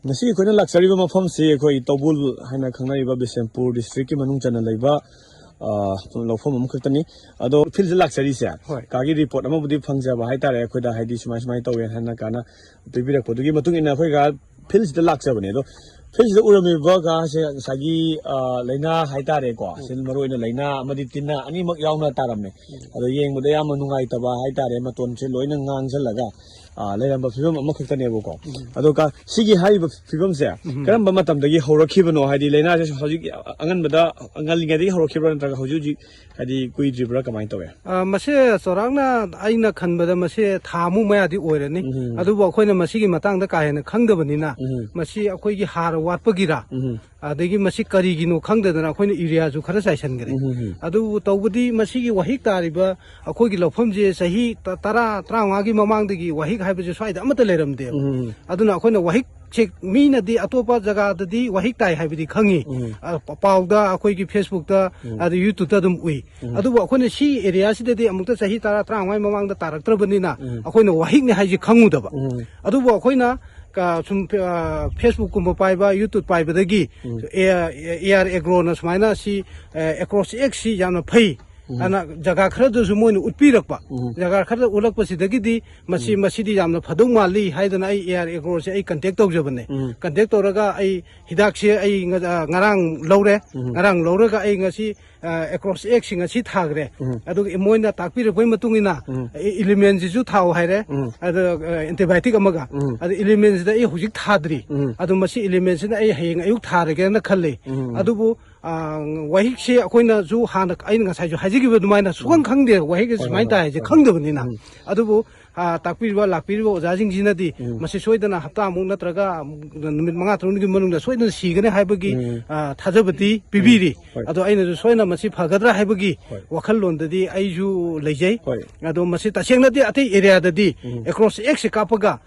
ngasi khoina laksari ba mafam se khoi tobul haina khangnai ba Bisempur district ki manung chana leiba lawfam am khatani ado phil laksari se kagi report ama budi phangja ba hai tare khoida haidi sumai sumai tawe hana kana pibirak podugi matung ina khoi ga phil da laksa bane do phil da urami ba ga se sagi leina hai tare ko sil maro ina leina amadi tinna ani mak yauna tarame ado yeng muda ya manungai taba hai tare maton se loina ngang jalaga leiramba fibam ama khatani bo ado ka sigi hai fibam se karam ba matam dagi horakhibano haidi leina se hoji angan bada angal ngadi horakhibra nta hoji haidi kui dribra kamai tawe mase sorangna aina khanbada mase thamu mayadi oirani adu bo khoina masigi matang da ka hena khangdabanina masi akhoi gi har watpagira adagi masi karigino khangdadana khoina area ju khara saisangre adu tawbudi masigi wahik tariba akhoi gi lofam je sahi 10 13 gi mamang dagi wahik haibje swaida amata leramde aduna akhoi wahik check mina di atopa jaga di wahik tai haibidi khangi pauda akhoi gi Facebook da adu YouTube da dum ui adu bo akhoi si area si de amukta sahi 10 13 mamang da taraktrabanina akhoi wahik ne haiji khangu daba adu bo akhoi na ka sum Facebook kumba paiba YouTube paiba dagi air agro na smaina si across x si jamna phai ana jaga khara du moin utpirakpa jaga khara ulakpa sidagi di masidi jamna phadung mali haidana ai air agro se ai contact tawjabane contact toraga ai hidak se ai ngarang lowraga ai ngasi across x ngasi thagre adu moina takpira poi matungina elements ju thau haire adu antibiotic amaga adu elements da ai hujik thadri adu masi elements na ai heng ayuk tharage na khalle adu bu wahik se akoina ju hana aina ngasai ju hajigi bu dumaina sugang khangde wahik sumai ta je khangdabnina adu bu takpirwa lakpirwa ojajing jinadi masi soidana hapta amuk natraga numit manga truni gi manungda soidana sigane haibagi thajabati pibiri ado aina ju soina masi phagadra haibagi wakhal londadi aiju leijai ado masi tasengna di ati area dadi across x kapaga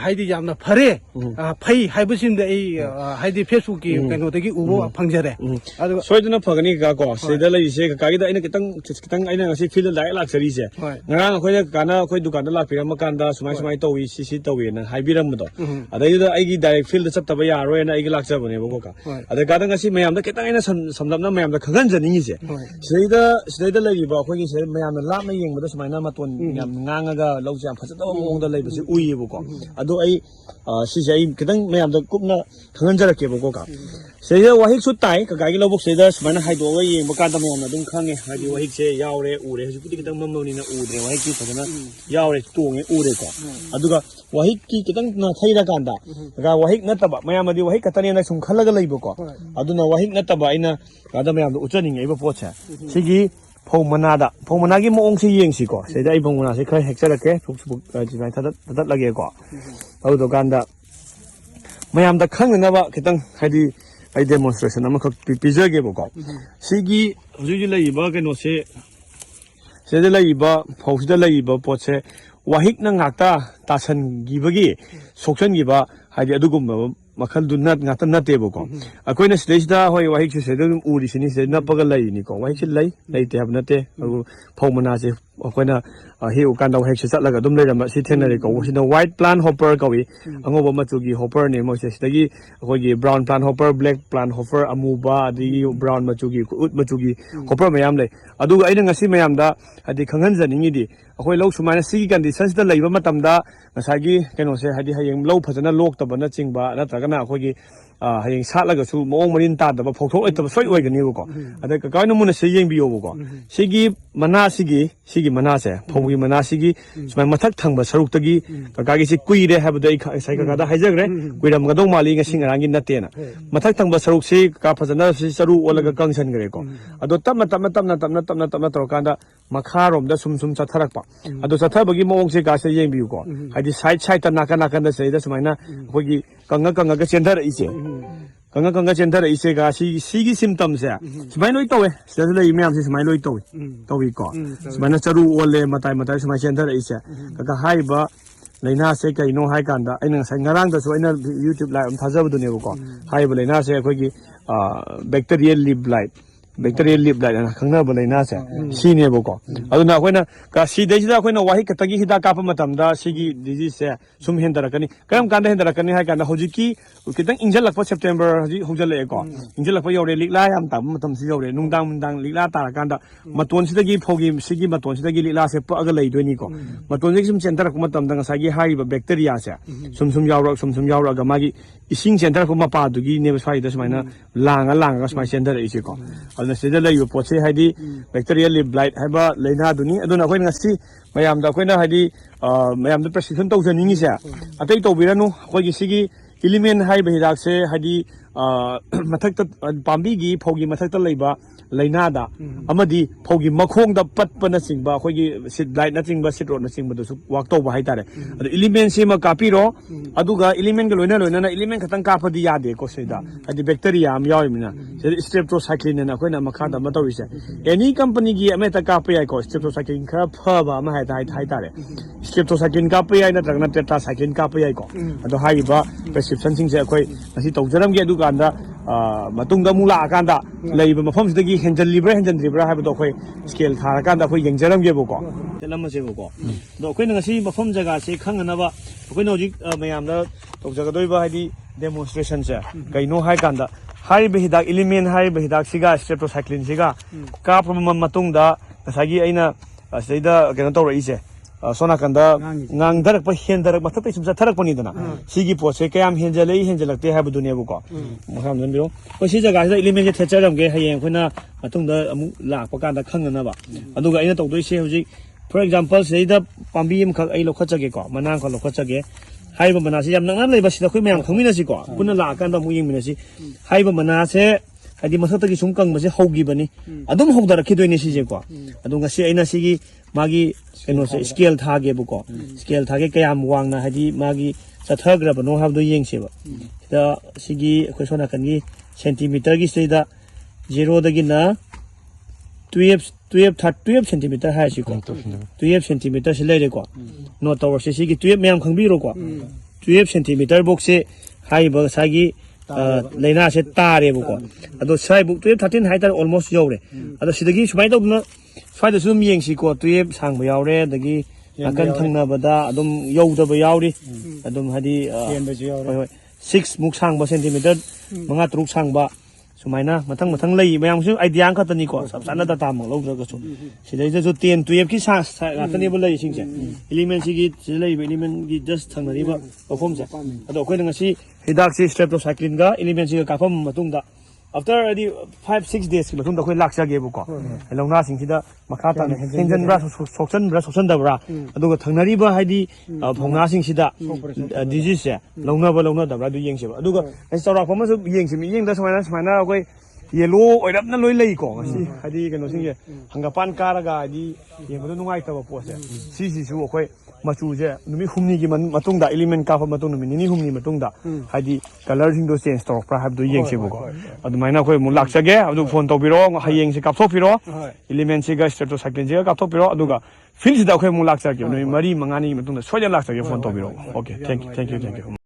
haidi jamna phare phai haibasimda ai haidi Facebook ki kano dagi ubo phangjare ado soidana phagani ga ko seda lai se ka gi da aina kitang aina ngasi feel lai laksari se ngarang akhoi kana akhoi dukan da pirama kanda sumai tawi sisi tawi na haibiram do adai da aigi direct field da chaptaba yaro na aigi lakcha bane bo ka adai ga da ngasi mayam da ketang ina samdamna mayam da khagan janingi se seida lagi ba khoi gi se mayam na lam na yeng da sumai na maton yam nganga ga lawjam phajada mong da laiba se ui bo ko ado ai si sai ketang mayam da kupna khagan jarake bo ka seida wahik su tai ka ga gi lobok seida sumai na haido ga yeng ba ka da mayam na dum khange haidi wahik se yaure ure hu puti ketang mamno ni na udre wahik ki phajana yaure tonge ure ko aduga wahik ki kitang na thaira kanda ga wahik nataba mayam adi wahik katani na sum khalaga leibo ko aduna wahik nataba ina kada mayam do uchaning eiba pocha sigi phomana gi moong si yengsi ko seda ai phomana se khai hekcharake thuk jinai thatat lage ko adu kanda mayam da khangna ba kitang haidi ai demonstration ama khak pijage bo ko sigi huji leiba ke no se seda leiba phosida leiba poche wahik na ngakta tasan gibagi soksan giba haidi adugum makhal dunat ngata nate bo ko akoina stage hoi wahik se sedum uri sini se na pagal lai ni ko wahik se lai te hab nate phomana se akoina he ukanda wahik se chatlaga dum leira si thenare ko sina white plant hopper ko wi angoba machugi hopper ne mo se sidagi akogi brown plant hopper black plant hopper amuba adi brown machugi ut machugi hopper mayam lai aduga aina ngasi mayam da adi khanghan janingi di akoi lau sumaina sigi conditions da leiba matamda ngasagi keno se hadi hayeng lau phajana lok tabana chingba natragana akogi hayeng satlaga su moong marin ta da phokthok etaba soi oigani ko ada ka kaino muna se yeng biyo ko sigi mana sigi mana se phongi mana sigi sumai mathak thangba saruk tagi ka ga gi si kuire habda sai ka da haijagre kuiram ga dong mali nga singarangi natena mathak thangba saruk si ka phajana si saru olaga kangsan gre ko ado tamna torkanda makharom da sum chatharakpa ado chathabagi moong se ga se yeng biyo ko hadi side ta naka da se da sumaina khogi kanga ga chendar ise kanga center ise ga sigi symptoms ya smai loi tawe sele imam se smai loi tawi ko smai na charu ole matai smai center ise ka hai ba leina se kai no hai kanda aina sai ngarang da so aina YouTube live am thajab du ne ko hai ba leina se khoi gi bacterial leaf blight bacteria lip light na khangnaba laina se sinebo ko aduna akoina ka sidesida akoina wahi katagi hida kapa matamda sigi disease se sum hendarakani karam kanda hendarakani hai kana hojiki kitang injalakpa September hoji hojale ko injalakpa yore likla yam tam matam si yore nungdang likla tarakanda maton sidagi phogi sigi maton sidagi likla se pa aga leidoni ko maton sigi sum center ko matamda ngasagi hai bacteria se sum yawra ga magi ising center ko mapa dugi ne sai da smaina langa smai center ise ko aduna sida lay poche haidi bacterial lip blight haba leina duni aduna khoi ngasi mayam da khoina haidi mayam da prescription tau janingi se atai to biranu khoi gi sigi element hai behidak se haidi mathak ta pambi gi phogi mathak ta leiba leina da amadi phogi makhong da patpana singba khoi gi sit blight na singba sit rod na singba du work to ba hai tare adu element se ma kapiro aduga element ga loina na element khatang kapadi yade ko seda haidi bacteria am yawimina streptocycline na khoi na makha da ma tawise any company gi ameta kapya ko streptocycline kha phaba ma hai tare streptocycline kapya na tragna tetracycline kapya ko adu hai ba prescription sing se khoi asi tawjaram ge aduga anda matungda mula akanda leiba mafam sidagi henjal libra haibdo khoi scale thara kanda khoi yengjaram ge boko telam se boko do khoi ngasi mafam jaga se khangna ba khoi no jik mayam da tawjaga doi ba haidi demonstration se kaino hai kanda hai behidak element hai behidak siga streptocycline siga ka problem matungda ngasagi aina seida kena tawra ise sona kanda ngang darak pa hen darak ma thapai sumsa tharak pani dana sigi pose kayam henjalakte ha budune bu ko makham nan biro ko si jaga sa element je thecharam ge hayeng khoina matungda amu lakpa kanda khangna ba aduga aina tawdoi se hoji for example seida pambi am khak ai lokhachage ko manang ko lokhachage haiba manasi yam nang leiba sida khoi mayam khangmina si ko punna la kanda mu yingmina si haiba manase hadi masatagi sumkang mase hogi bani adum hogdara khidoi si je ko adunga si aina sigi magi keno se scale thage bu ko scale thage kayam wangna hadi magi sathagra bano habdo yengse ba da sigi khoi sona kan gi centimeter gi seida 0 dagi na 12 centimeter ha si ko 12 centimeter se lere ko no tower se sigi 12 mayam khangbiro ko 12 centimeter box se hai ba sagi leina se tare bu ko ado sai bu 13 haitar almost yore ado sidagi sumai tawna swaida sum yengsi ko 12 sang ba yawre dagi akan thangna bada adum yawda ba yawri adum hadi 6 muk sang ba centimeter manga truk sang ba sumaina mathang lei mayam su idea ka tani ko sab sana da ta mang lo ga su sidai ju 10 12 ki sa ga tani ba lei sing se element si gi lei element gi just thang ni ba perform se ado khoi nga si hidak si streptocycline ga element si ga pham matung da after the 5-6 days matung da khoi laksa ge bu ko longna sing sida makha ta henjan bra soksan da bra aduga thangnari ba haidi phongna sing sida disease se longna da bra du yeng se ba aduga sawra phama su yeng se mi yeng da smaina khoi yellow oirap na loi lei ko ngasi hadi keno sing ge hangapan karaga hadi yeng ba nungai ta ba po se si su khoi machu je numi humni gi matung da element ka fa matung numi ni humni matung da hadi color sing do change stock pra have do yeng se bu ko adu maina khoi mu lak chage adu phone to biro hayeng se kap thok biro element se ga streptocycline je kap thok biro aduga fil sida khoi mu lak chage numi mari mangani matung da soja lak chage phone to biro okay thank you